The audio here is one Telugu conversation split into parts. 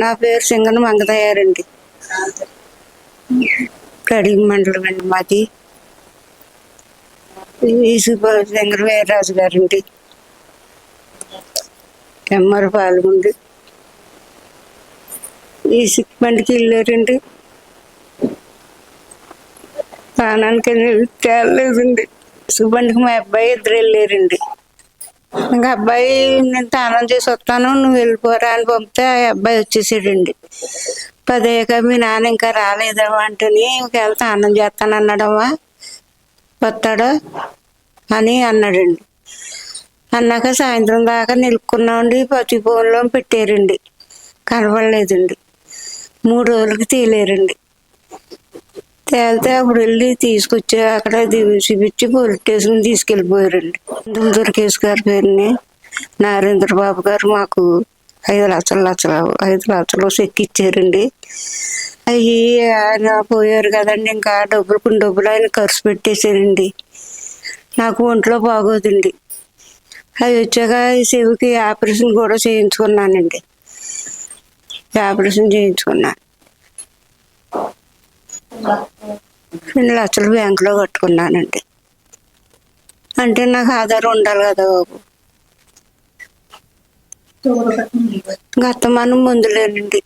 నా పేరు సింగన మంగతయ్యారండి. కడిగి మండలం అండి మాది. సింగర వీర్రాజు గారండి. ఎమ్మరు పాల్గొండి ఈ బండికి వెళ్ళారండి. స్నానానికి తేలేదండి. బండికి మా అబ్బాయి ఇద్దరు వెళ్ళారండి. ఇంకా అబ్బాయి నేను స్నానం చేసి వస్తాను నువ్వు వెళ్ళిపోరా అని పంపితే ఆ అబ్బాయి వచ్చేసాడండి. 10 అయ్యాక మీ నాన్న ఇంకా రాలేదమ్మా అంటేని ఒకవేళ స్నానం చేస్తాను అన్నాడమ్మా వస్తాడు అని అన్నాడండి. అన్నాక సాయంత్రం దాకా నిలుక్కున్నామండి. పచ్చి ఫోన్లో పెట్టారండి, కనపడలేదండి. 3 రోజులకి తేలేరండి. తేలితే అప్పుడు వెళ్ళి తీసుకొచ్చి అక్కడ చూపించి పోలీస్ స్టేషన్ తీసుకెళ్ళిపోయారండి. దుర్గేష్ గారి పేరుని నారేంద్ర బాబు గారు మాకు 5 లక్షలు చెక్ ఇచ్చారండి. అవి ఆయన పోయారు కదండి, ఇంకా డబ్బులు ఆయన ఖర్చు పెట్టేశారండి. నాకు ఒంట్లో బాగోదండి. అవి వచ్చాక ఈ చెవికి ఆపరేషన్ కూడా చేయించుకున్నానండి. ఆపరేషన్ చేయించుకున్నాను. 2 లక్షలు బ్యాంకులో కట్టుకున్నానండి. అంటే నాకు ఆధారం ఉండాలి కదా బాబు. గతమానం ముందులేనండి.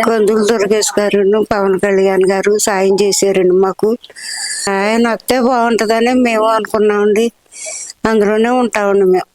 కందులు దుర్గేష్ గారు, పవన్ కళ్యాణ్ గారు సాయం చేశారండి మాకు. ఆయన వస్తే బాగుంటుందని మేము అనుకున్నామండి. అందులోనే ఉంటామండి మేము.